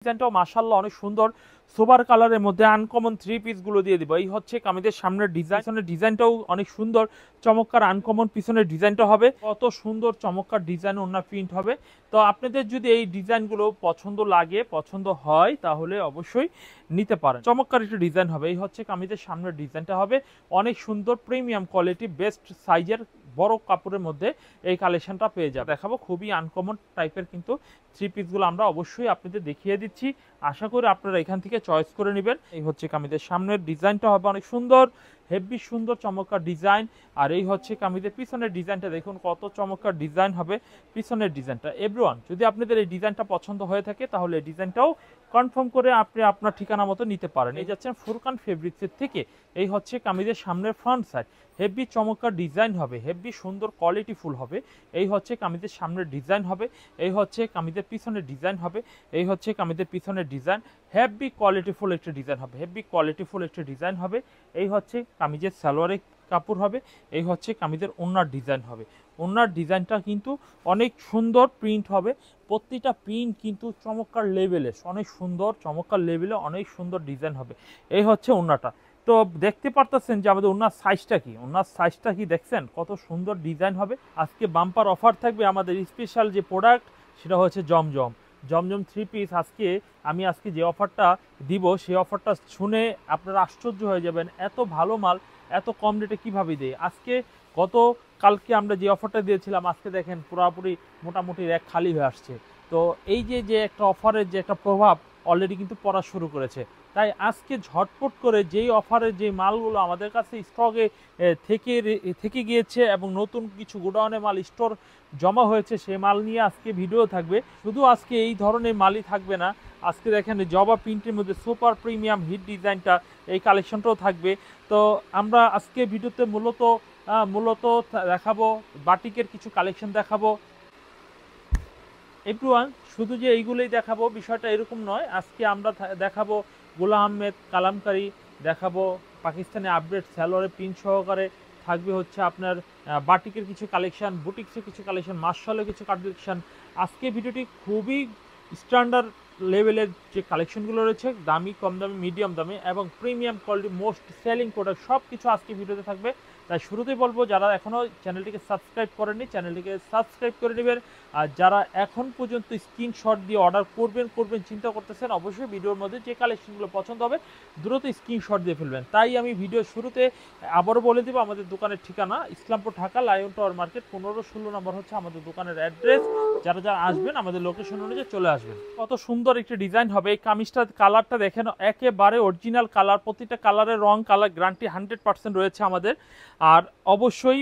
ডিজাইনটাও মাশাআল্লাহ অনেক সুন্দর সোবার কালারের মধ্যে আনকমন থ্রি পিস গুলো দিয়ে দিব। এই হচ্ছে কামিজের সামনের ডিজাইন, পিছনের ডিজাইনটাও অনেক সুন্দর চমৎকার আনকমন পিছনের ডিজাইনটা হবে। কত সুন্দর চমৎকার ডিজাইন ওনার প্রিন্ট হবে। তো আপনাদের যদি এই ডিজাইনগুলো পছন্দ লাগে, পছন্দ হয়, তাহলে অবশ্যই নিতে পারেন। চমৎকার একটা ডিজাইন হবে। এই হচ্ছে কামিজের সামনের ডিজাইনটা হবে অনেক সুন্দর প্রিমিয়াম কোয়ালিটি বেস্ট সাইজের বড় কাপড়ের মধ্যে এই কালেকশনটা পেয়ে যাবে। দেখাবো খুবই আনকমন টাইপের কিন্তু থ্রি পিসগুলো আমরা অবশ্যই আপনাদের দেখিয়ে দিচ্ছি। আশা করি আপনারা এখান থেকে চয়েস করে নেবেন। এই হচ্ছে কামিজের সামনের ডিজাইনটা হবে অনেক সুন্দর, হেভি সুন্দর চমৎকার ডিজাইন। আর এই হচ্ছে কামিজের পিছনের ডিজাইনটা দেখুন কত চমৎকার ডিজাইন হবে পিছনের ডিজাইনটা। এভরিওয়ান, যদি আপনাদের এই ডিজাইনটা পছন্দ হয়ে থাকে তাহলে এই ডিজাইনটাও কনফার্ম করে আপনি আপনার ঠিকানা মতো নিতে পারেন। এই যাচ্ছেন ফুরকান ফেব্রিক্সের থেকে। এই হচ্ছে কামিজের সামনের ফ্রন্ট সাইড, হেভি চমৎকার ডিজাইন হবে, হেভি সুন্দর কোয়ালিটিফুল হবে। এই হচ্ছে কামিজের সামনের ডিজাইন হবে, এই হচ্ছে কামিজের পিছনের ডিজাইন হবে, এই হচ্ছে কামিজের পিছনের ডিজাইন। হেভি কোয়ালিটিফুল একটা ডিজাইন হবে, হেভি কোয়ালিটিফুল একটা ডিজাইন হবে। এই হচ্ছে কামিজের সালোয়ারের কাপড় হবে, এই হচ্ছে কামিজের ওড়নার ডিজাইন হবে। ওড়নার ডিজাইনটা কিন্তু অনেক সুন্দর প্রিন্ট হবে, প্রতিটা প্রিন্ট কিন্তু চমৎকার লেভেলে, অনেক সুন্দর চমৎকার লেভেলে অনেক সুন্দর ডিজাইন হবে। এই হচ্ছে ওড়নাটা। তো দেখতে পারতেছেন যে আমাদের ওনার সাইজটা কি, ওনার সাইজটা কি দেখছেন কত সুন্দর ডিজাইন হবে। আজকে বাম্পার অফার থাকবে আমাদের স্পেশাল যে প্রোডাক্ট সেটা হচ্ছে জমজম জমজম থ্রি পিস। আজকে যে অফারটা দিব সেই অফারটা শুনে আপনারা আশ্চর্য হয়ে যাবেন, এত ভালো মাল এত কম রেটে কীভাবে দেয়। কালকে আমরা যে অফারটা দিয়েছিলাম, আজকে দেখেন পুরোপুরি মোটামুটি র্যাক খালি হয়ে আসছে। তো এই যে একটা অফারের যে একটা প্রভাব অলরেডি কিন্তু পড়া শুরু করেছে। তাই আজকে ঝটপট করে যেই অফারের যে মালগুলো আমাদের কাছে স্টকে থেকে গিয়েছে এবং নতুন কিছু গোডাউনে মাল স্টোর জমা হয়েছে, সেই মাল নিয়ে আজকে ভিডিও থাকবে। শুধু আজকে এই ধরনের মালই থাকবে না, আজকে দেখেন জবা প্রিন্টের মধ্যে সুপার প্রিমিয়াম হিট ডিজাইনটা এই কালেকশনটাও থাকবে। তো আমরা আজকে ভিডিওতে মূলত দেখাবো বাটিকের কিছু কালেকশন দেখাবো। এভরিওয়ান, শুধু যে এইগুলোই দেখাবো বিষয়টা এরকম নয়। আজকে আমরা দেখাবো গোলাম আহমেদ কালামকারী, দেখাবো পাকিস্তানি আপডেট সালোয়ারের প্রিন্ট সহকারে, থাকবে হচ্ছে আপনার বাটিকের কিছু কালেকশন, বুটিক্সের কিছু কালেকশন, মার্শালের কিছু কালেকশন। আজকে ভিডিওটি খুবই স্ট্যান্ডার্ড লেভেলের যে কালেকশনগুলো রয়েছে, দামি, কম দামি, মিডিয়াম দামি এবং premium quality most selling product সব কিছু আজকে ভিডিওতে থাকবে। তাই শুরুতেই বলবো, যারা এখনও চ্যানেলটিকে সাবস্ক্রাইব করেননি চ্যানেলটিকে সাবস্ক্রাইব করে নেবেন। আর যারা এখন পর্যন্ত স্ক্রিনশট দিয়ে অর্ডার করবেন চিন্তা করতেছেন, অবশ্যই ভিডিওর মধ্যে যে কালেকশনগুলো পছন্দ হবে দ্রুত স্ক্রিনশট দিয়ে ফেলবেন। তাই আমি ভিডিও শুরুতে আবারও বলে দেবো আমাদের দোকানের ঠিকানা Islampur, Dhaka, lion tower market 15-16 নম্বর হচ্ছে আমাদের দোকানের অ্যাড্রেস। যারা আসবেন আমাদের লোকেশন অনুযায়ী চলে আসবেন। কত সুন্দর একটি ডিজাইন হবে। এই কামিজটার কালারটা দেখেন, একেবারে অরিজিনাল কালার, প্রতিটা কালারের রং কালার গ্যারান্টি 100% রয়েছে আমাদের। আর অবশ্যই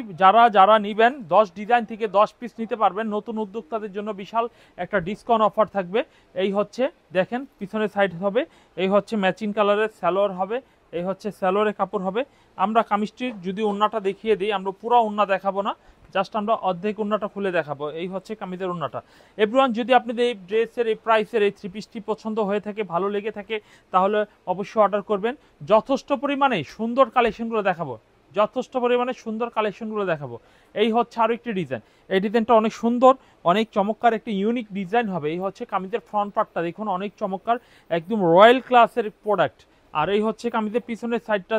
যারা নেবেন 10 ডিজাইন থেকে 10 পিস নিতে পারবেন। নতুন উদ্যোক্তাদের জন্য বিশাল একটা ডিসকাউন্ট অফার থাকবে। এই হচ্ছে দেখেন পিছনের সাইড হবে, এই হচ্ছে ম্যাচিং কালারের সালোয়ার হবে, এই হচ্ছে সালোয়ারের কাপড় হবে। আমরা কামিজটির যদি ওড়নাটা দেখিয়ে দিই, আমরা পুরো ওড়না দেখাবো না, জাস্ট আমরা অর্ধেক ওড়নাটা খুলে দেখাবো। এই হচ্ছে কামিজের ওড়নাটা। এভরিওয়ান, যদি আপনাদের এই ড্রেসের এই প্রাইসের এই থ্রি পিসটি পছন্দ হয়ে থাকে, ভালো লেগে থাকে, তাহলে অবশ্যই অর্ডার করবেন। যথেষ্ট পরিমাণে সুন্দর কালেকশনগুলো দেখাবো, যথেষ্ট পরিমাণে সুন্দর কালেকশনগুলো দেখাবো। এই হচ্ছে আরও একটি ডিজাইন, এই ডিজাইনটা অনেক সুন্দর, অনেক চমৎকার একটি ইউনিক ডিজাইন হবে। এই হচ্ছে কামিজের ফ্রন্ট পার্টটা দেখুন, অনেক চমৎকার, একদম রয়্যাল ক্লাসের প্রোডাক্ট। আর এই হচ্ছে কামিজের পিছনের সাইডটা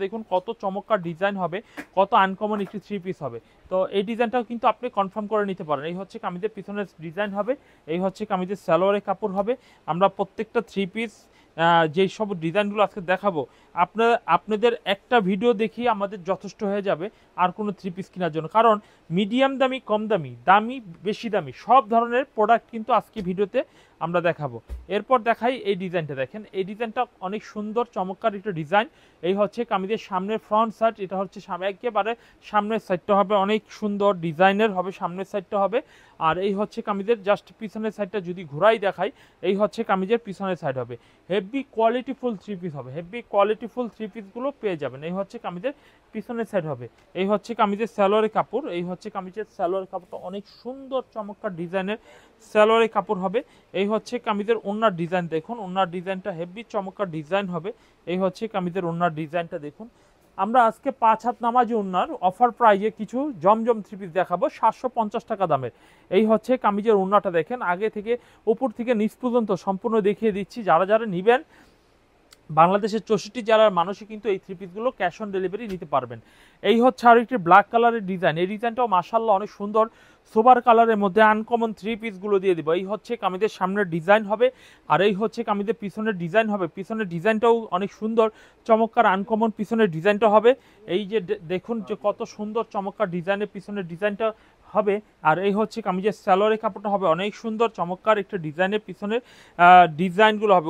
দেখুন কত চমৎকার ডিজাইন হবে, কত আনকমন একটি থ্রি পিস হবে। তো এই ডিজাইনটাও কিন্তু আপনি কনফার্ম করে নিতে পারেন। এই হচ্ছে কামিজের পিছনের ডিজাইন হবে, এই হচ্ছে কামিজের সালোয়ারের কাপড় হবে। আমরা প্রত্যেকটা থ্রি পিস যেই সব ডিজাইনগুলো আজকে দেখাবো, আপনাদের একটা ভিডিও দেখিয়ে আমাদের যথেষ্ট হয়ে যাবে আর কোনো থ্রি পিস কেনার জন্য। কারণ মিডিয়াম দামি, কম দামি, দামি, বেশি দামি সব ধরনের প্রোডাক্ট কিন্তু আজকে ভিডিওতে আমরা দেখাবো। এরপর দেখাই এই ডিজাইনটা। দেখেন এই ডিজাইনটা অনেক সুন্দর চমৎকার একটা ডিজাইন। এই হচ্ছে কামিজের সামনের ফ্রন্ট সাইড, এটা হচ্ছে একেবারে সামনের সাইডটা হবে অনেক সুন্দর ডিজাইনের হবে, সামনের সাইডটা হবে। আর এই হচ্ছে কামিজের জাস্ট পিছনের সাইডটা যদি ঘুরাই দেখাই, এই হচ্ছে কামিজের পিছনের সাইড হবে। হেভি কোয়ালিটিফুল থ্রি পিস হবে, হেভি কোয়ালিটিফুল থ্রি পিসগুলো পেয়ে যাবেন। এই হচ্ছে কামিজের পিছনের সাইড হবে, এই হচ্ছে কামিজের সালোয়ারের কাপড়, এই হচ্ছে কামিজের সালোয়ারের কাপড়টা অনেক সুন্দর চমৎকার ডিজাইনের সালোয়ারের কাপড় হবে। এই হচ্ছে কামিজের ওড়নার ডিজাইন, দেখুন ওড়নার ডিজাইনটা হেভি চমৎকার ডিজাইন হবে। এই হচ্ছে কামিজের ওড়নার ডিজাইনটা দেখুন। আমরা আজকে 5 হাত নামাজি ওড়নার অফার প্রাইজে কিছু জমজম থ্রি পিস দেখাবো 750 টাকা দামের। এই হচ্ছে কামিজের ওড়নাটা দেখেন, আগে থেকে উপর থেকে নিচ পর্যন্ত সম্পূর্ণ দেখিয়ে দিচ্ছি। যারা যারা নেবেন বাংলাদেশের 64 জেলার মানুষই কিন্তু এই থ্রি পিসগুলো ক্যাশ অন ডেলিভারি নিতে পারবেন। এই হচ্ছে আর একটি ব্ল্যাক কালারের ডিজাইন, এই ডিজাইনটাও মাশাআল্লাহ অনেক সুন্দর, সোবার কালারের মধ্যে আনকমন থ্রি পিসগুলো দিয়ে দিব। এই হচ্ছে কামিজের সামনের ডিজাইন হবে, আর এই হচ্ছে কামিজের পিছনের ডিজাইন হবে। পিছনের ডিজাইনটাও অনেক সুন্দর চমৎকার আনকমন পিছনের ডিজাইনটা হবে। এই যে দেখুন যে কত সুন্দর চমৎকার ডিজাইনের পিছনের ডিজাইনটা হবে। আর এই হচ্ছে কামিজের সালোয়ারের কাপড়টা হবে অনেক সুন্দর চমৎকার একটা ডিজাইনের পিছনের ডিজাইনগুলো হবে।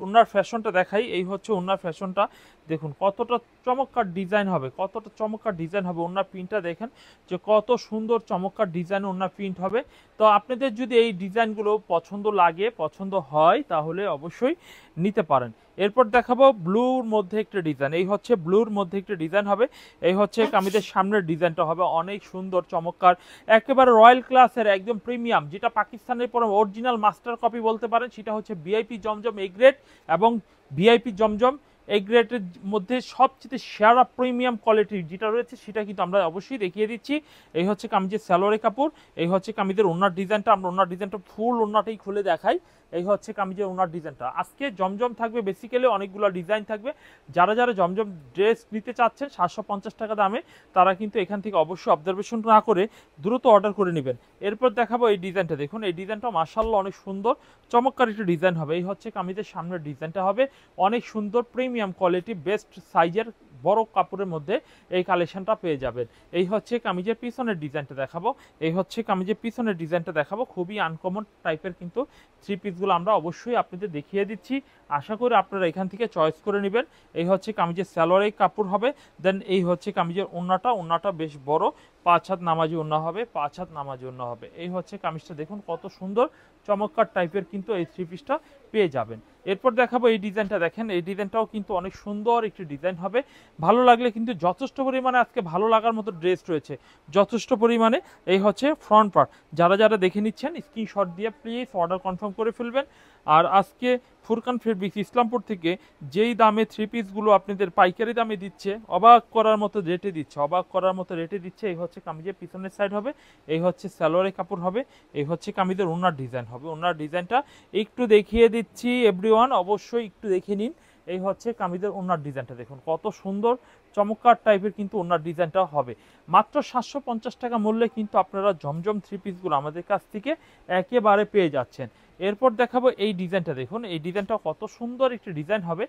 ওনার ফ্যাশনটা দেখাই, এই হচ্ছে ওনার ফ্যাশনটা দেখুন কতটা চমৎকার ডিজাইন হবে, কতটা চমৎকার ডিজাইন হবে। ওনার প্রিন্টটা দেখেন যে কত সুন্দর চমৎকার ডিজাইন ওনার প্রিন্ট হবে। তো আপনাদের যদি এই ডিজাইনগুলো পছন্দ লাগে, পছন্দ হয়, তাহলে অবশ্যই নিতে পারেন। এরপর দেখাবো ব্লুর মধ্যে একটা ডিজাইন, এই হচ্ছে ব্লুর মধ্যে একটা ডিজাইন হবে। এই হচ্ছে কামিজের সামনের ডিজাইনটা হবে অনেক সুন্দর চমৎকার, একেবারে রয়্যাল ক্লাসের একদম প্রিমিয়াম, যেটা পাকিস্তানের পর অরিজিনাল মাস্টার কপি বলতে পারেন। সেটা হচ্ছে ভিআইপি জমজম এ গ্রেড এবং ভিআইপি জমজম এই গ্রেডের মধ্যে সবচেয়ে সেরা প্রিমিয়াম কোয়ালিটির যেটা রয়েছে সেটা কিন্তু আমরা অবশ্যই দেখিয়ে দিচ্ছি। এই হচ্ছে কামিজের সালোয়ারের কাপড়, এই হচ্ছে কামিজের ওনার ডিজাইনটা। আমরা ওনার ডিজাইনটা ফুল ওনাটাই খুলে দেখাই। এই হচ্ছে কামিজের ওনার ডিজাইনটা। আজকে জমজম থাকবে বেসিক্যালি অনেকগুলো ডিজাইন থাকবে। যারা যারা জমজম ড্রেস নিতে চাচ্ছেন 750 টাকা দামে, তারা কিন্তু এখান থেকে অবশ্যই অবজারভেশন না করে দ্রুত অর্ডার করে নেবেন। এরপর দেখাবো এই ডিজাইনটা, দেখুন এই ডিজাইনটা মাশাআল্লাহ অনেক সুন্দর চমৎকার একটা ডিজাইন হবে। এই হচ্ছে কামিজের সামনের ডিজাইনটা হবে অনেক সুন্দর প্রিমিয়াম কোয়ালিটি বেস্ট সাইজের বড় কাপড়ের মধ্যে এই কালেকশনটা পেয়ে যাবেন। এই হচ্ছে কামিজের পিছনের ডিজাইনটা দেখাবো, এই হচ্ছে কামিজের পিছনের ডিজাইনটা দেখাবো। খুবই আনকমন টাইপের কিন্তু থ্রি পিসগুলো আমরা অবশ্যই আপনাদের দেখিয়ে দিচ্ছি। আশা করি আপনারা এখান থেকে চয়েস করে নেবেন। এই হচ্ছে কামিজের সালোয়ারের কাপড় হবে। দেন এই হচ্ছে কামিজের ওড়নাটা বেশ বড়, 5 হাত নামাজি ওড়না হবে, 5 হাত নামাজি ওড়না হবে। এই হচ্ছে কামিজটা দেখুন কত সুন্দর চমৎকার টাইপের কিন্তু এই থ্রি পিসটা পেয়ে যাবেন। এরপর দেখাবো এই ডিজাইনটা, দেখেন এই ডিজাইনটাও কিন্তু অনেক সুন্দর একটি ডিজাইন হবে। ভালো লাগলে কিন্তু যথেষ্ট পরিমাণে আজকে ভালো লাগার মতো ড্রেস রয়েছে যথেষ্ট পরিমাণে। এই হচ্ছে ফ্রন্ট পার্ট, যারা যারা দেখে নিচ্ছেন স্ক্রিনশট দিয়ে প্লিজ অর্ডার কনফার্ম করে ফেলবেন। আর আজকে ফুরকান ফেব্রিক্স ইসলামপুর থেকে যেই দামে থ্রি পিসগুলো আপনাদের পাইকারি দামে দিচ্ছে, অবাক করার মতো রেটে দিচ্ছে, অবাক করার মতো রেটে দিচ্ছে। এই হচ্ছে কামিজের পিছনের সাইড হবে, এই হচ্ছে সালোয়ারের কাপড় হবে, এই হচ্ছে কামিজের ওনার ডিজাইন হবে। ওনার ডিজাইনটা একটু দেখিয়ে দিচ্ছি এভরিওয়ান, অবশ্যই একটু দেখে নিন। এই হচ্ছে কামিজের ওনার ডিজাইনটা দেখুন কত সুন্দর চমৎকার টাইপের কিন্তু ওনার ডিজাইনটা হবে। মাত্র 750 টাকা মূল্যে কিন্তু আপনারা জমজম থ্রি পিসগুলো আমাদের কাছ থেকে একেবারে পেয়ে যাচ্ছেন। এরপর দেখাবো এই ডিজাইনটা, দেখুন এই ডিজাইনটা কত সুন্দর একটি ডিজাইন হবে,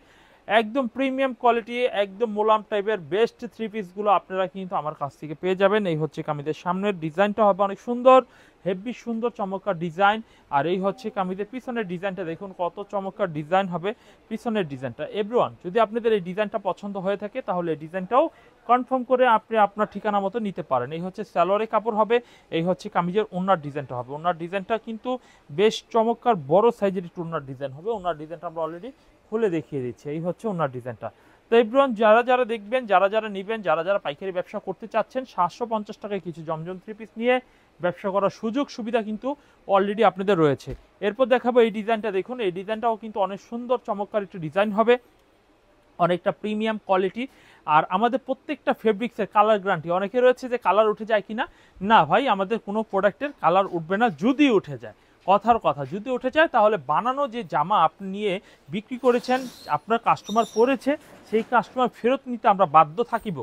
একদম প্রিমিয়াম কোয়ালিটি একদম মোলাম টাইপের বেস্ট থ্রি পিসগুলো আপনারা কিন্তু আমার কাছ থেকে পেয়ে যাবেন। এই হচ্ছে কামিজের সামনের ডিজাইনটা হবে অনেক সুন্দর, হেভি সুন্দর চমৎকার ডিজাইন। আর এই হচ্ছে কামিজের পিছনের ডিজাইনটা দেখুন কত চমৎকার ডিজাইন হবে পিছনের ডিজাইনটা। এভরিওয়ান যদি আপনাদের এই ডিজাইনটা পছন্দ হয়ে থাকে তাহলে এই ডিজাইনটাও কনফার্ম করে আপনি আপনার ঠিকানা মতো নিতে পারেন। এই হচ্ছে সালোয়ারের কাপড় হবে, এই হচ্ছে কামিজের ওনার ডিজাইনটা হবে। ওনার ডিজাইনটা কিন্তু বেশ চমৎকার বড় সাইজের একটু ওনার ডিজাইন হবে। ওনার ডিজাইনটা আমরা অলরেডি খুলে দেখিয়ে দিচ্ছি। এই হচ্ছে ওনার ডিজাইনটা। তো এভরিওয়ান যারা যারা দেখবেন, যারা যারা নেবেন, যারা যারা পাইকারি ব্যবসা করতে চাচ্ছেন 750 টাকায় কিছু জমজম থ্রি পিস নিয়ে ব্যবসা করার সুযোগ সুবিধা কিন্তু অলরেডি আপনাদের রয়েছে। এরপর দেখাবো এই ডিজাইনটা, দেখুন এই ডিজাইনটাও কিন্তু অনেক সুন্দর চমৎকার একটি ডিজাইন হবে, অনেকটা প্রিমিয়াম কোয়ালিটি। আর আমাদের প্রত্যেকটা ফেব্রিক্সের কালার গ্যারান্টি। অনেকে রয়েছে যে কালার উঠে যায় কিনা, না ভাই আমাদের কোনো প্রোডাক্টের কালার উঠবে না। যদি উঠে যায়, কথার কথা, যদি উঠে যায় তাহলে বানানো যে জামা আপনি নিয়ে বিক্রি করেছেন, আপনার কাস্টমার পরেছে, সেই কাস্টমার ফেরত নিতে আমরা বাধ্য থাকিব।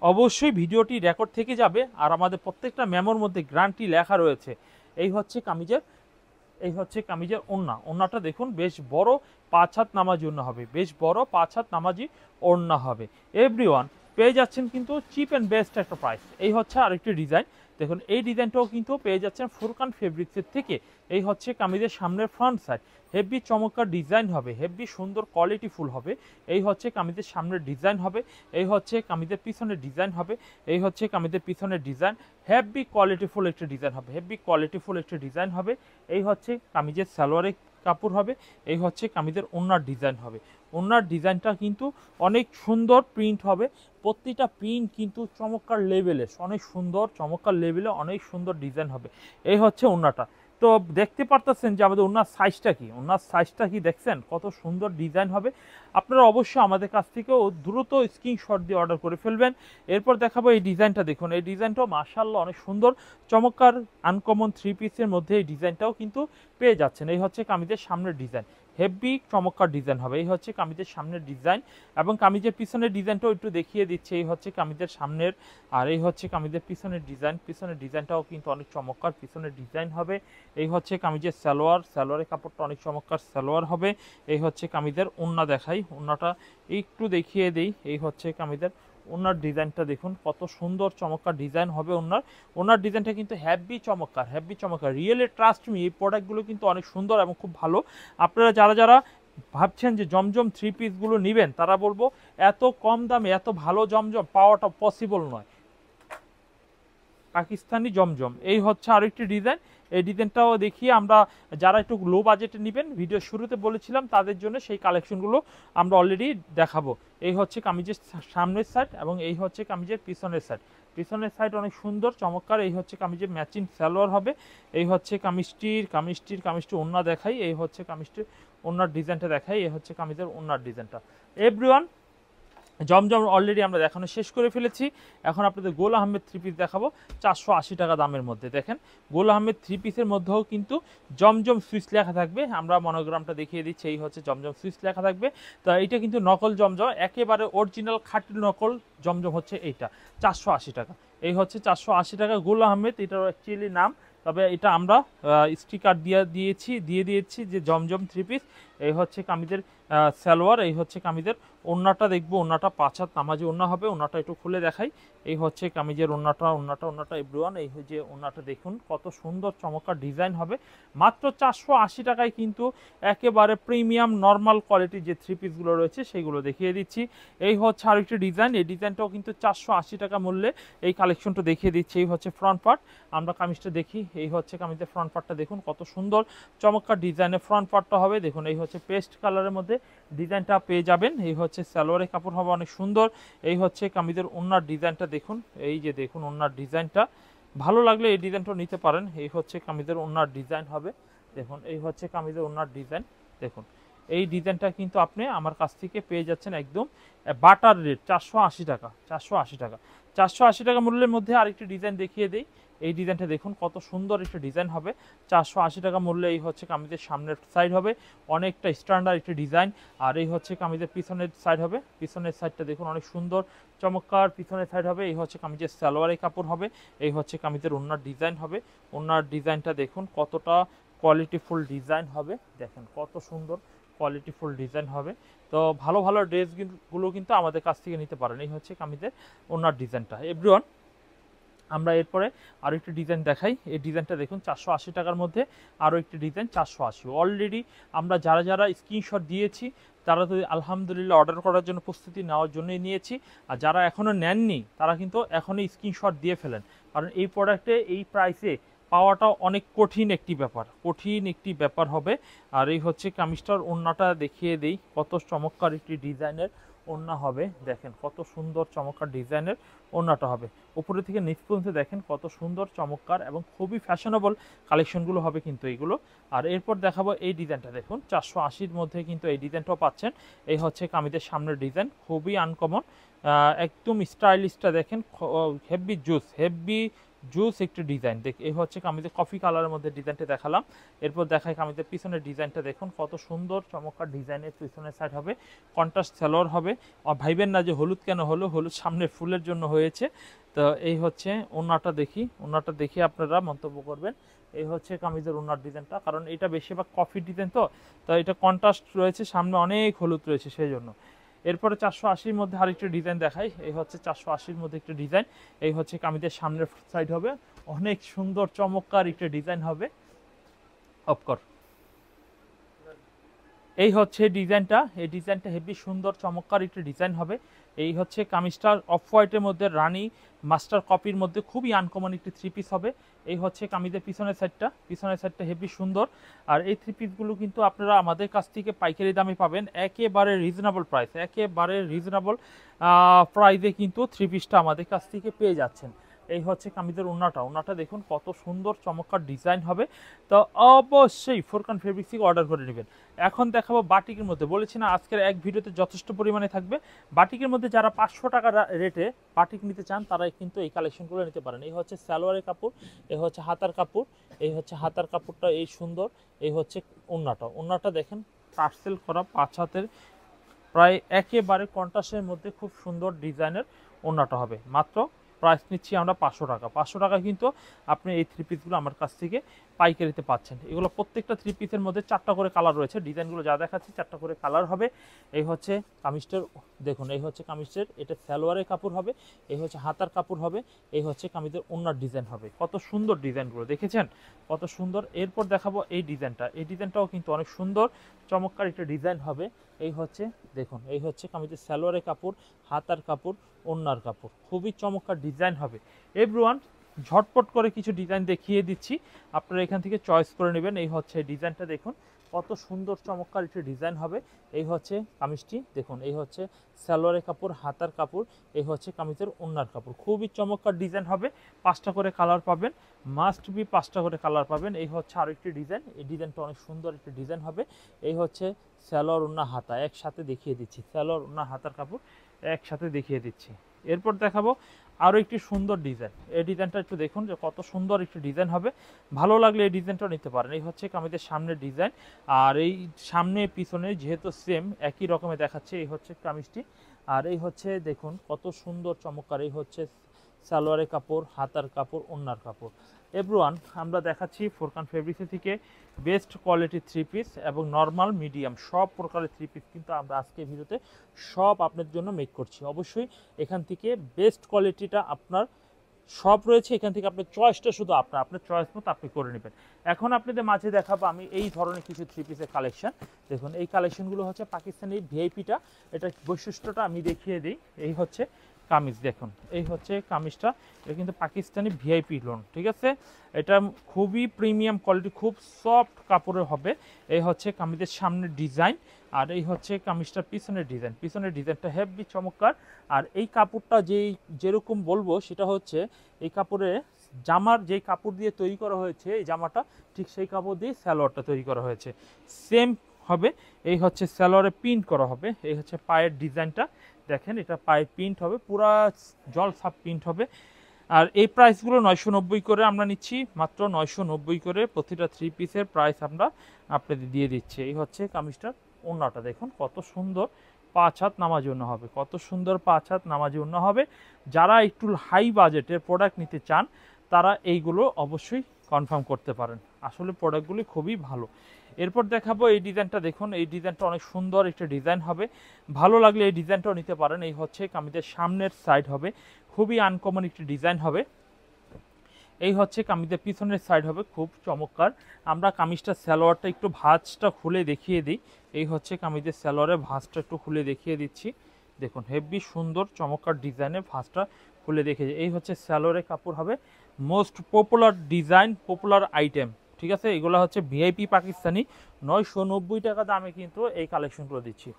অবশ্যই ভিডিওটি রেকর্ড থেকে যাবে আর আমাদের প্রত্যেকটা মেমোর মধ্যে গ্যারান্টি লেখা রয়েছে। এই হচ্ছে কামিজের ওড়নাটা দেখুন বেশ বড় 5 হাত নামাজি ওড়না হবে, বেশ বড় 5 হাত নামাজি ওড়না হবে। এভরিওয়ান পেয়ে যাচ্ছেন কিন্তু চিপ অ্যান্ড বেস্ট একটা প্রাইস। এই হচ্ছে আরেকটি ডিজাইন, দেখুন এই ডিজাইনটাও কিন্তু পেয়ে যাচ্ছেন ফুরকান ফেব্রিক্সের থেকে। এই হচ্ছে কামিজের সামনের ফ্রন্ট সাইড, হেভি চমৎকার ডিজাইন হবে, হেভি সুন্দর কোয়ালিটি ফুল হবে। এই হচ্ছে কামিজের সামনের ডিজাইন হবে, এই হচ্ছে কামিজের পিছনের ডিজাইন হবে, এই হচ্ছে কামিজের পিছনের ডিজাইন, হেভি কোয়ালিটিফুল একটা ডিজাইন হবে, হেভি কোয়ালিটিফুল একটা ডিজাইন হবে। এই হচ্ছে কামিজের সালোয়ারের কাপড় হবে, এই হচ্ছে কামিজের ওড়নার ডিজাইন হবে। ওড়নার ডিজাইনটা কিন্তু অনেক সুন্দর প্রিন্ট হবে, প্রতিটা প্রিন্ট কিন্তু চমৎকার লেভেলে, অনেক সুন্দর চমৎকার লেভেলে অনেক সুন্দর ডিজাইন হবে। এই হচ্ছে ওড়নাটা, তো দেখতে পারতেছেন যে আমাদের ওনার সাইজটা কি, ওনার সাইজটা কি দেখছেন, কত সুন্দর ডিজাইন হবে। আপনারা অবশ্যই আমাদের কাছ থেকেও দ্রুত স্ক্রিনশট দিয়ে অর্ডার করে ফেলবেন। এরপর দেখাবো এই ডিজাইনটা, দেখুন এই ডিজাইনটাও মাশাআল্লাহ অনেক সুন্দর চমৎকার আনকমন 3 পিসের মধ্যে এই ডিজাইনটাও কিন্তু পেয়ে যাচ্ছেন। এই হচ্ছে কামিজের সামনের ডিজাইন, হেভি চমৎকার ডিজাইন হবে। এই হচ্ছে কামিজের সামনের ডিজাইন এবং কামিজের পিছনের ডিজাইনটাও একটু দেখিয়ে দিচ্ছে। এই হচ্ছে কামিজের সামনের, আর এই হচ্ছে কামিজের পিছনের ডিজাইন। পিছনের ডিজাইনটাও কিন্তু অনেক চমৎকার পিছনের ডিজাইন হবে। এই হচ্ছে কামিজের সালোয়ার, সালোয়ারের কাপড়টা অনেক চমৎকার সালোয়ার হবে। এই হচ্ছে কামিজের ওড়না, দেখাই ওড়নাটা একটু দেখিয়ে দিই। এই হচ্ছে কামিজের ওনার ডিজাইনটা দেখুন কত সুন্দর চমৎকার ডিজাইন হবে। ওনার ডিজাইনটা কিন্তু হেভি চমৎকার, হেভি চমৎকার। রিয়েলি ট্রাস্ট মি, এই প্রোডাক্টগুলো কিন্তু অনেক সুন্দর এবং খুব ভালো। আপনারা যারা যারা ভাবছেন যে জমজম 3 পিসগুলো নেবেন, তারা বলবো এত কম দামে এত ভালো জমজম পাওয়াটা পসিবল নয়। পাকিস্তানি জমজম, এই হচ্ছে আরেকটি ডিজাইন। এই ডিজাইনটাও দেখিয়ে আমরা যারা একটু লো বাজেটে নেবেন, ভিডিও শুরুতে বলেছিলাম তাদের জন্য সেই কালেকশনগুলো আমরা অলরেডি দেখাবো। এই হচ্ছে কামিজের সামনের সাইড এবং এই হচ্ছে কামিজের পিছনের সাইড। পিছনের সাইড অনেক সুন্দর চমৎকার। এই হচ্ছে কামিজের ম্যাচিং সালোয়ার হবে। এই হচ্ছে কামিজটির ওড়না দেখাই। এই হচ্ছে কামিজটির ওড়নার ডিজাইনটা দেখাই। এই হচ্ছে কামিজের ওড়নার ডিজাইনটা। এভরিওয়ান, জমজম অলরেডি আমরা দেখানো শেষ করে ফেলেছি। এখন আপনাদের গোল আহমেদ 3 পিস দেখাবো 480 টাকা দামের মধ্যে। দেখেন গোল আহমেদ 3 পিসের মধ্যেও কিন্তু জমজম সুইচ লেখা থাকবে। আমরা মনোগ্রামটা দেখিয়ে দিচ্ছি। এই হচ্ছে জমজম সুইচ লেখা থাকবে। তো এইটা কিন্তু নকল জমজম, একেবারে অরিজিনাল খাঁটি নকল জমজম হচ্ছে এইটা 480 টাকা। এই হচ্ছে 480 টাকা গোল আহমেদ, এটার অ্যাকচুয়ালি নাম। তবে এটা আমরা স্টিকার দিয়ে দিয়েছি যে জমজম 3 পিস। এই হচ্ছে কামিজের সালোয়ার। এই হচ্ছে কামিজের ওড়নাটা দেখবো, ওড়নাটা 5 হাত নামাজি ওড়না হবে। ওড়নাটা একটু খুলে দেখাই। এই হচ্ছে কামিজের ওড়নাটা এভরিওয়ান। এই যে ওড়নাটা দেখুন কত সুন্দর চমৎকার ডিজাইন হবে। মাত্র 480 টাকায় কিন্তু একেবারে প্রিমিয়াম নর্মাল কোয়ালিটির যে 3 পিসগুলো রয়েছে সেগুলো দেখিয়ে দিচ্ছি। এই হচ্ছে আরেকটি ডিজাইন, এই ডিজাইনটাও কিন্তু 480 টাকা মূল্যে এই কালেকশনটা দেখিয়ে দিচ্ছি। এই হচ্ছে ফ্রন্ট পার্ট, আমরা কামিজটা দেখি। এই হচ্ছে কামিজের ফ্রন্ট পার্টটা দেখুন কত সুন্দর চমৎকার ডিজাইনের ফ্রন্ট পার্টটা হবে। দেখুন এই হচ্ছে পেস্ট কালারের মধ্যে ডিজাইনটা পেয়ে যাবেন। এই হচ্ছে সালোয়ারের কাপড় হবে অনেক সুন্দর। এই হচ্ছে কামিজের ওড়নার ডিজাইনটা দেখুন। এই যে দেখুন ওড়নার ডিজাইনটা, ভালো লাগলে এই ডিজাইনটা নিতে পারেন। এই হচ্ছে কামিজের ওড়নার ডিজাইন হবে। দেখুন এই হচ্ছে কামিজের ওড়নার ডিজাইন। দেখুন এই ডিজাইনটা কিন্তু আপনি আমার কাছ থেকে পেয়ে যাচ্ছেন একদম বাটার রেট 480 টাকা। 480 টাকা মূল্যের মধ্যে আরেকটি ডিজাইন দেখিয়ে দেই। এই ডিজাইনটা দেখুন কত সুন্দর একটা ডিজাইন হবে 480 টাকা মূল্যে। এই হচ্ছে কামিজের সামনের সাইড হবে অনেকটা স্ট্যান্ডার্ড একটি ডিজাইন। আর এই হচ্ছে কামিজের পিছনের সাইড হবে। পিছনের সাইডটা দেখুন অনেক সুন্দর চমৎকার পিছনের সাইড হবে। এই হচ্ছে কামিজের সালোয়ারের কাপড় হবে। এই হচ্ছে কামিজের ওড়নার ডিজাইন হবে। ওড়নার ডিজাইনটা দেখুন কতটা কোয়ালিটিফুল ডিজাইন হবে। দেখেন কত সুন্দর কোয়ালিটিফুল ডিজাইন হবে। তো ভালো ভালো ড্রেসগুলো কিন্তু আমাদের কাছ থেকে নিতে পারেন। এই হচ্ছে কামিজের ওড়নার ডিজাইনটা। এভরিওয়ান, আমরা এরপরে আরও একটি ডিজাইন দেখাই। এই ডিজাইনটা দেখুন 480 টাকার মধ্যে আরও একটি ডিজাইন 480। অলরেডি আমরা যারা যারা স্ক্রিনশট দিয়েছি তারা তো আলহামদুলিল্লাহ অর্ডার করার জন্য প্রস্তুতি নেওয়ার জন্যই নিয়েছি। আর যারা এখনও নেননি তারা কিন্তু এখনই স্ক্রিনশট দিয়ে ফেলেন, কারণ এই প্রোডাক্টে এই প্রাইসে পাওয়াটা অনেক কঠিন একটি ব্যাপার হবে। আর এই হচ্ছে কামিজটার ওড়নাটা দেখিয়ে দেই, কত চমৎকার একটি ডিজাইনের ওড়না হবে। দেখেন কত সুন্দর চমৎকার ডিজাইনের ওড়নাটা হবে। উপরে থেকে নিচ পর্যন্ত দেখেন কত সুন্দর চমৎকার এবং খুবই ফ্যাশনেবল কালেকশনগুলো হবে কিন্তু এইগুলো। আর এরপর দেখাবো এই ডিজাইনটা দেখুন 480-র মধ্যে কিন্তু এই ডিজাইনটাও পাচ্ছেন। এই হচ্ছে কামিজের সামনের ডিজাইন, খুবই আনকমন একদম স্টাইলিশটা দেখেন, হেভি জুস একটি ডিজাইন। এই হচ্ছে কামিজের কফি কালারের মধ্যে ডিজাইনটা দেখালাম। এরপর দেখাই কামিজের পিছনের ডিজাইনটা দেখুন কত সুন্দর চমৎকার ডিজাইনের পিছনের সাইড হবে। কন্ট্রাস্ট সালোয়ার হবে। ভাইবেন না যে হলুদ কেন হলো, হলুদ সামনে ফুলের জন্য হয়েছে। তো এই হচ্ছে ওড়নাটা দেখি আপনারা মন্তব্য করবেন। এই হচ্ছে কামিজের ওড়নার ডিজাইনটা, কারণ এটা বেশিরভাগ কফি ডিজাইন তো এটা কন্ট্রাস্ট রয়েছে, সামনে অনেক হলুদ রয়েছে সেই জন্য। এরপরে 480-র মধ্যে আরেকটি ডিজাইন দেখাই। এই হচ্ছে 480-র মধ্যে একটি ডিজাইন। এই হচ্ছে কামিজের সামনের সাইড হবে অনেক সুন্দর চমৎকার একটা ডিজাইন হবে। অফকোর্স এই হচ্ছে ডিজাইনটা, এই ডিজাইনটা হেভি সুন্দর চমৎকার একটা ডিজাইন হবে। এই হচ্ছে কামিজটা অফ হোয়াইটের মধ্যে রানী মাস্টার কপির মধ্যে খুবই আনকমন একটি 3 পিস হবে। এই হচ্ছে কামিজের পিছনের সাইডটা হেভি সুন্দর। আর এই 3 পিসগুলো কিন্তু আপনারা আমাদের কাছ থেকে পাইকারি দামে পাবেন একেবারে রিজনেবল প্রাইসে কিন্তু 3 পিসটা আমাদের কাছ থেকে পেয়ে যাচ্ছেন। এই হচ্ছে কামিজের ওন্নাটা দেখুন কত সুন্দর চমৎকার ডিজাইন হবে। তো অবশ্যই ফোরকান ফেব্রিক্স থেকে অর্ডার করে নেবেন। এখন দেখাবো বাটিকের মধ্যে, বলেছি না আজকের এক ভিডিওতে যথেষ্ট পরিমাণে থাকবে। বাটিকের মধ্যে যারা 500 টাকা রেটে বাটিক নিতে চান তারা কিন্তু এই কালেকশনগুলো নিতে পারেন। এই হচ্ছে সালোয়ারের কাপড়, এই হচ্ছে হাতার কাপড়, এই হচ্ছে হাতার কাপড়টা এই সুন্দর, এই হচ্ছে ওন্নাটা দেখেন টার্সেল করা 5 হাতের প্রায় একেবারে কন্ট্রাস্টের মধ্যে খুব সুন্দর ডিজাইনের ওন্নাটা হবে। মাত্র প্রাইস নিচ্ছি আমরা 500 টাকা। 500 টাকা কিন্তু আপনি এই থ্রি পিসগুলো আমার কাছ থেকে পাইকারিতে পাচ্ছেন। এগুলো প্রত্যেকটা থ্রি পিসের মধ্যে 4টা করে কালার রয়েছে। ডিজাইনগুলো যা দেখাচ্ছি 4টা করে কালার হবে। এই হচ্ছে কামিজটার দেখুন, এই হচ্ছে কামিজের এটা সালোয়ারের কাপড় হবে, এই হচ্ছে হাতার কাপড় হবে, এই হচ্ছে কামিজের ওন্নার ডিজাইন হবে। কত সুন্দর ডিজাইনগুলো দেখেছেন, কত সুন্দর। এরপর দেখাবো এই ডিজাইনটা, এই ডিজাইনটাও কিন্তু অনেক সুন্দর চমৎকার একটা ডিজাইন হবে। এই হচ্ছে দেখুন, এই হচ্ছে কামিজের সালোয়ারের কাপড়, হাতার কাপড়, ওন্নার কাপড়, খুবই চমৎকার ডিজাইন হবে। এভরিওয়ান ঝটপট করে কিছু ডিজাইন দেখিয়ে দিচ্ছি, আপনারা এখান থেকে চয়েস করে নেবেন। এই হচ্ছে ডিজাইনটা দেখুন কত সুন্দর চমৎকার একটা ডিজাইন হবে। এই হচ্ছে কামিজটি দেখুন, এই হচ্ছে সালোয়ারের কাপড়, হাতার কাপড়, এই হচ্ছে কামিজের ওন্নার কাপড়, খুবই চমৎকার ডিজাইন হবে। 5টা করে কালার পাবেন, মাস্ট বি 5টা করে কালার পাবেন। এই হচ্ছে আরেকটি ডিজাইন, এই ডিজাইনটা অনেক সুন্দর একটি ডিজাইন হবে। এই হচ্ছে সালোয়ার ওন্না হাতা একসাথে দেখিয়ে দিচ্ছি, সালোয়ার ওন্না হাতার কাপড় একসাথে দেখিয়ে দিচ্ছি। এরপর দেখাবো আরও একটি সুন্দর ডিজাইন, এই ডিজাইনটা একটু দেখুন যে কত সুন্দর একটি ডিজাইন হবে। ভালো লাগলে এই ডিজাইনটাও নিতে পারেন। এই হচ্ছে কামিজের সামনের ডিজাইন, আর এই সামনে পিছনে যেহেতু সেম একই রকমের দেখাচ্ছে। এই হচ্ছে কামিজটি, আর এই হচ্ছে দেখুন কত সুন্দর চমৎকার। এই হচ্ছে সালোয়ারের কাপড়, হাতার কাপড়, ওন্নার কাপড়। এভরিওয়ান আমরা দেখাচ্ছি ফোরকান ফেব্রিক্স থেকে বেস্ট কোয়ালিটির থ্রি পিস এবং নর্মাল মিডিয়াম সব প্রকারের থ্রি পিস কিন্তু আমরা আজকে ভিডিওতে সব আপনার জন্য মেক করছি। অবশ্যই এখান থেকে বেস্ট কোয়ালিটিটা আপনার সব রয়েছে, এখান থেকে আপনার চয়েসটা শুধু আপনার চয়েস মতো আপনি করে নেবেন। এখন আপনাদের মাঝে দেখাবো আমি এই ধরনের কিছু থ্রি পিসের কালেকশন। দেখুন এই কালেকশনগুলো হচ্ছে পাকিস্তানি ভিআইপিটা, এটা বৈশিষ্ট্যটা আমি দেখিয়ে দিই। এই হচ্ছে কামিজ দেখুন, এই হচ্ছে কামিজটা, এটা কিন্তু পাকিস্তানি ভিআইপি লোন, ঠিক আছে। এটা খুবই প্রিমিয়াম কোয়ালিটি, খুব সফট কাপড়ের হবে। এই হচ্ছে কামিজের সামনের ডিজাইন, আর এই হচ্ছে কামিজটার পিছনের ডিজাইনটা হেভি চমৎকার। আর এই কাপড়টা যেরকম বলবো সেটা হচ্ছে এই কাপড়ে জামার যেই কাপড় দিয়ে তৈরি করা হয়েছে এই জামাটা, ঠিক সেই কাপড় দিয়ে সালোয়ারটা তৈরি করা হয়েছে, সেম হবে। এই হচ্ছে সালোয়ারে প্রিন্ট করা হবে। এই হচ্ছে পায়ের ডিজাইনটা দেখেন, এটা পায়ে প্রিন্ট হবে, পুরা জল সাপ প্রিন্ট হবে। আর এই প্রাইসগুলো 990 করে আমরা নিচ্ছি, মাত্র 990 করে প্রতিটা থ্রি পিসের প্রাইস আমরা আপনাদের দিয়ে দিচ্ছি। এই হচ্ছে কামিজটার ওন্নাটা দেখুন কত সুন্দর, 5 হাত নামাজি ওন্না হবে, কত সুন্দর 5 হাত নামাজি ওন্না হবে। যারা একটু হাই বাজেটের প্রোডাক্ট নিতে চান তারা এইগুলো অবশ্যই কনফার্ম করতে পারেন, আসলে প্রোডাক্টগুলি খুবই ভালো। এরপর দেখাবো এই ডিজাইনটা দেখুন, এই ডিজাইনটা অনেক সুন্দর একটা ডিজাইন হবে, ভালো লাগলে এই ডিজাইনটাও নিতে পারেন। এই হচ্ছে কামিজের সামনের সাইড হবে, খুবই আনকমন একটি ডিজাইন হবে। এই হচ্ছে কামিজের পিছনের সাইড হবে, খুব চমৎকার। আমরা কামিজটা সালোয়ারটা একটু ভাঁজটা খুলে দেখিয়ে দিই। এই হচ্ছে কামিজের সালোয়ারের ভাঁজটা একটু খুলে দেখিয়ে দিচ্ছি, দেখুন হেভি সুন্দর চমৎকার ডিজাইনের ভাঁজটা খুলে দেখিয়ে। এই হচ্ছে সালোয়ারের কাপড় হবে, most popular design, popular item, ঠিক আছে। এগুলো হচ্ছে ভিআইপি পাকিস্তানি, 990 টাকা দামে কিন্তু এই কালেকশনগুলো দিচ্ছি,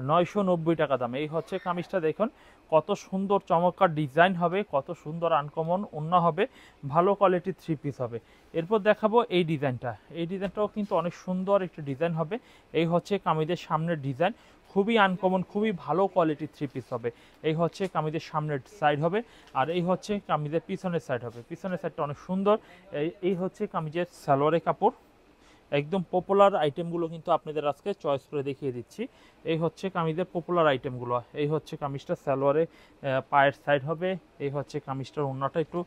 990 টাকা দামে। এই হচ্ছে কামিজটা দেখুন কত সুন্দর চমৎকার ডিজাইন হবে, কত সুন্দর আনকমন ওন্না হবে, ভালো কোয়ালিটির থ্রি পিস হবে। এরপর দেখাবো এই ডিজাইনটাও কিন্তু অনেক সুন্দর একটা ডিজাইন হবে। এই হচ্ছে কামিজের সামনের ডিজাইন, খুবই আনকমন, খুবই ভালো কোয়ালিটির থ্রি পিস হবে। এই হচ্ছে কামিজের সামনের সাইড হবে, আর এই হচ্ছে কামিজের পিছনের সাইড হবে, পিছনের সাইডটা অনেক সুন্দর। এই হচ্ছে কামিজের সালোয়ারের কাপড়, একদম পপুলার আইটেমগুলো কিন্তু আপনাদের আজকে চয়েস করে দেখিয়ে দিচ্ছি। এই হচ্ছে কামিজের পপুলার আইটেমগুলো। এই হচ্ছে কামিজটা সালোয়ারে পায়ের সাইড হবে। এই হচ্ছে কামিজটার ওন্নাটা একটু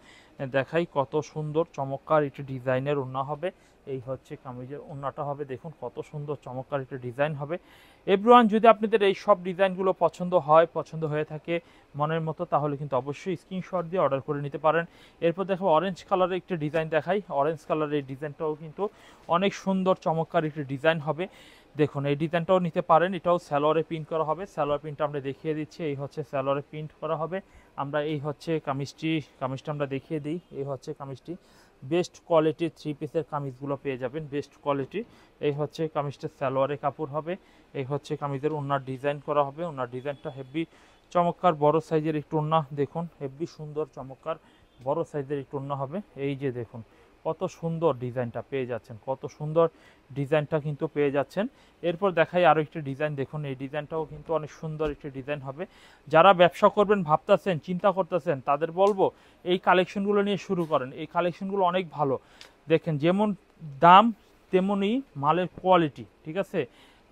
দেখাই, কত সুন্দর চমৎকার একটু ডিজাইনের ওন্না হবে। এই হচ্ছে কামিজের ওন্নাটা হবে, দেখুন কত সুন্দর চমৎকার একটা ডিজাইন হবে। এভরিওয়ান যদি আপনাদের এই সব ডিজাইনগুলো পছন্দ হয়ে থাকে মনের মতো, তাহলে কিন্তু অবশ্যই স্ক্রিনশট দিয়ে অর্ডার করে নিতে পারেন। এরপর দেখো অরেঞ্জ কালারের একটা ডিজাইন দেখাই, অরেঞ্জ কালারের ডিজাইনটাও কিন্তু অনেক সুন্দর চমৎকার একটা ডিজাইন হবে। দেখুন এই ডিজাইনটাও নিতে পারেন, এটাও সালোয়ারে প্রিন্ট করা হবে, সালোয়ার প্রিন্টটা আমরা দেখিয়ে দিচ্ছি। এই হচ্ছে সালোয়ারে প্রিন্ট করা হবে। আমরা এই হচ্ছে কামিজটা আমরা দেখিয়ে দিই। এই হচ্ছে কামিজটি, বেস্ট কোয়ালিটির থ্রি পিসের কামিজগুলো পেয়ে যাবেন, বেস্ট কোয়ালিটি। এই হচ্ছে কামিজটা সালোয়ারের কাপড় হবে। এই হচ্ছে কামিজের ওন্নার ডিজাইন করা হবে, ওন্নার ডিজাইনটা হেভি চমৎকার, বড় সাইজের একটু ওন্না দেখুন, হেভি সুন্দর চমৎকার বড় সাইজের একটু ওড়না হবে। এই যে দেখুন কত সুন্দর ডিজাইনটা পেয়ে যাচ্ছেন, কত সুন্দর ডিজাইনটা কিন্তু পেয়ে যাচ্ছেন। এরপর দেখাই আরও একটি ডিজাইন, দেখুন এই ডিজাইনটাও কিন্তু অনেক সুন্দর একটি ডিজাইন হবে। যারা ব্যবসা করবেন ভাবতেছেন, চিন্তা করতেছেন, তাদের বলবো এই কালেকশনগুলো নিয়ে শুরু করেন। এই কালেকশনগুলো অনেক ভালো, দেখেন যেমন দাম তেমনই মালের কোয়ালিটি, ঠিক আছে।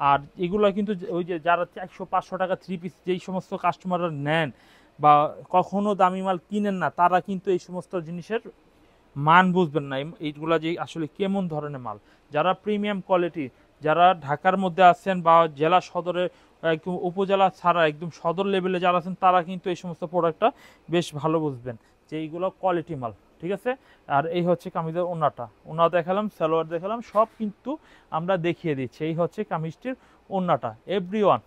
আর এগুলো কিন্তু ওই যে যারা 400-500 টাকা 3 পিস যেই সমস্ত কাস্টমাররা নেন বা কখনো দামি মাল কিনেন না, তারা কিন্তু এই সমস্ত জিনিসের মান বুঝবেন না, এইগুলা যে আসলে কেমন ধরনের মাল। যারা প্রিমিয়াম কোয়ালিটি, যারা ঢাকার মধ্যে আছেন বা জেলা সদরে একদম উপজেলা ছাড়া একদম সদর লেভেলে যারা আছেন, তারা কিন্তু এই সমস্ত প্রোডাক্টটা বেশ ভালো বুঝবেন যে এইগুলো কোয়ালিটি মাল, ঠিক আছে। আর এই হচ্ছে কামিজের ওড়নাটা, ওড়না দেখালাম, সালোয়ার দেখালাম, সব কিন্তু আমরা দেখিয়ে দিচ্ছি। এই হচ্ছে কামিজটির ওড়নাটা। এভরিওয়ান,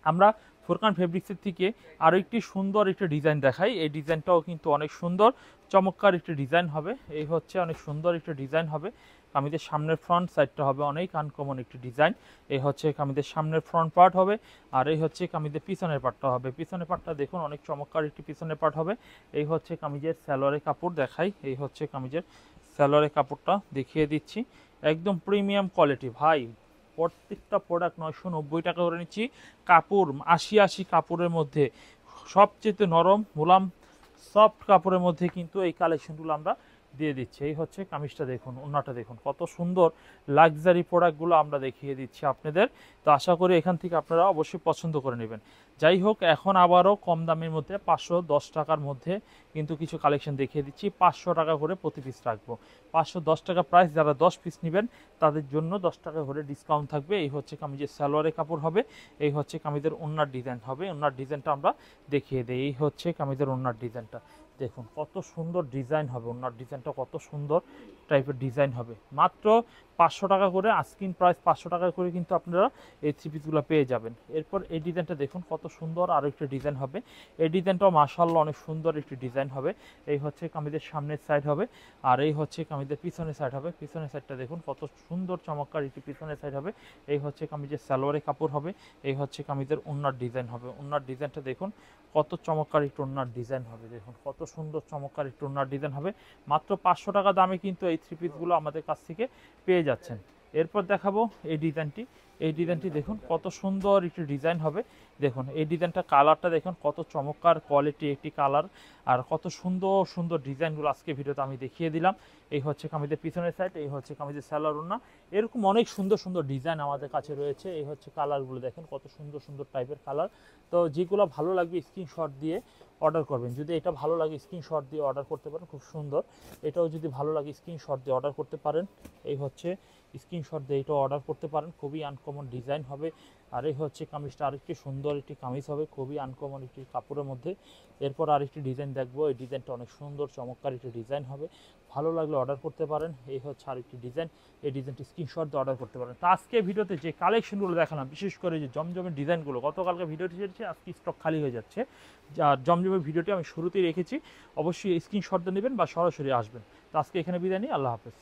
আমরা ফুরকান ফেব্রিক্সের থেকে আরও একটি সুন্দর একটি ডিজাইন দেখাই। এই ডিজাইনটাও কিন্তু অনেক সুন্দর চমৎকার একটি ডিজাইন হবে। এই হচ্ছে অনেক সুন্দর একটি ডিজাইন হবে। কামিজের সামনের ফ্রন্ট সাইডটা হবে অনেক আনকমন একটি ডিজাইন। এই হচ্ছে কামিজের সামনের ফ্রন্ট পার্ট হবে, আর এই হচ্ছে কামিজের পিছনের পার্টটা হবে। পিছনের পার্টটা দেখুন অনেক চমৎকার একটি পিছনের পার্ট হবে। এই হচ্ছে কামিজের সালোয়ারের কাপড় দেখাই। এই হচ্ছে কামিজের সালোয়ারের কাপড়টা দেখিয়ে দিচ্ছি, একদম প্রিমিয়াম কোয়ালিটি ভাই। প্রত্যেকটা প্রোডাক্ট 990 টাকা করে নিচ্ছি। কাপড় 80 কাপড়ের মধ্যে সবচেয়ে নরম মোলাম সফট কাপড়ের মধ্যে কিন্তু এই কালেকশনগুলো আমরা দিয়ে দিচ্ছি। এই হচ্ছে কামিজটা দেখুন, ওড়নাটা দেখুন, কত সুন্দর লাক্সারি প্রোডাক্টগুলো আমরা দেখিয়ে দিচ্ছি আপনাদের। তো আশা করি এখান থেকে আপনারা অবশ্যই পছন্দ করে নেবেন। যাই হোক, এখন আবারও কম দামের মধ্যে 510 টাকার মধ্যে কিন্তু কিছু কালেকশন দেখিয়ে দিচ্ছি। 500 টাকা করে প্রতি পিস রাখবো, 510 টাকা প্রাইস। যারা 10 পিস নেবেন তাদের জন্য 10 টাকা করে ডিসকাউন্ট থাকবে। এই হচ্ছে কামিজের সালোয়ারের কাপড় হবে, এই হচ্ছে কামিজের ওড়নার ডিজাইন হবে। ওড়নার ডিজাইনটা আমরা দেখিয়ে দিই। এই হচ্ছে কামিজের ওড়নার ডিজাইনটা দেখুন, কত সুন্দর ডিজাইন হবে। ওড়নার ডিজাইনটা কত সুন্দর টাইপের ডিজাইন হবে। মাত্র 500 টাকা করে, আস্কিং প্রাইস 500 টাকা করে কিন্তু আপনারা এই থ্রি পিসগুলো পেয়ে যাবেন। এরপর এই ডিজাইনটা দেখুন কত সুন্দর আরও একটি ডিজাইন হবে। এই ডিজাইনটাও মাশাআল্লাহ অনেক সুন্দর একটি ডিজাইন হবে। এই হচ্ছে কামিজের সামনের সাইড হবে, আর এই হচ্ছে কামিজের পিছনের সাইড হবে। পিছনের সাইডটা দেখুন কত সুন্দর চমৎকার একটি পিছনের সাইড হবে। এই হচ্ছে কামিজের সালোয়ারের কাপড় হবে। এই হচ্ছে কামিজের ওড়নার ডিজাইন হবে। ওড়নার ডিজাইনটা দেখুন কত চমৎকার একটু ওড়নার ডিজাইন হবে। দেখুন কত সুন্দর চমৎকার একটু ওড়নার ডিজাইন হবে। মাত্র 500 টাকা দামে কিন্তু এই থ্রি পিসগুলো আমাদের কাছ থেকে পেয়ে যাচ্ছেন। এরপর দেখাবো এই ডিজাইনটি। এই ডিজাইনটি দেখুন কত সুন্দর একটি ডিজাইন হবে। দেখুন এই ডিজাইনটা, কালারটা দেখুন কত চমৎকার কোয়ালিটি একটি কালার, আর কত সুন্দর সুন্দর ডিজাইনগুলো আজকে ভিডিওতে আমি দেখিয়ে দিলাম। এই হচ্ছে কামিজের পিছনের সাইড, এই হচ্ছে কামিজের সালোয়ার ওড়না। এরকম অনেক সুন্দর সুন্দর ডিজাইন আমাদের কাছে রয়েছে। এই হচ্ছে কালারগুলো দেখেন কত সুন্দর সুন্দর টাইপের কালার। তো যেগুলো ভালো লাগবে স্ক্রিনশট দিয়ে অর্ডার করবেন। যদি এটা ভালো লাগে স্ক্রিনশট দিয়ে অর্ডার করতে পারেন, খুব সুন্দর। এটাও যদি ভালো লাগে স্ক্রিনশট দিয়ে অর্ডার করতে পারেন। এই হচ্ছে স্ক্রিনশট দিয়ে এটাও অর্ডার করতে পারেন, খুবই আনকমন ডিজাইন হবে। আর এই হচ্ছে কামিজটা, আরেকটি সুন্দর একটি কামিজ হবে, খুবই আনকমন একটি কাপড়ের মধ্যে। এরপর আরেকটি ডিজাইন দেখবো। এই ডিজাইনটা অনেক সুন্দর চমৎকার একটি ডিজাইন হবে, ভালো লাগলে অর্ডার করতে পারেন। এই হচ্ছে আরেকটি ডিজাইন, এই ডিজাইনটি স্ক্রিনশট দিয়ে অর্ডার করতে পারেন। তো আজকে ভিডিওতে যে কালেকশনগুলো দেখালাম, বিশেষ করে যে জমজমের ডিজাইনগুলো, গতকালকে ভিডিওটি ছেড়েছে, আজকে স্টক খালি হয়ে যাচ্ছে। আর জমজমের ভিডিওটি আমি শুরুতেই রেখেছি, অবশ্যই স্ক্রিনশট দিয়ে নেবেন বা সরাসরি আসবেন। তো আজকে এখানে বিদায় নিই, আল্লাহ হাফেজ।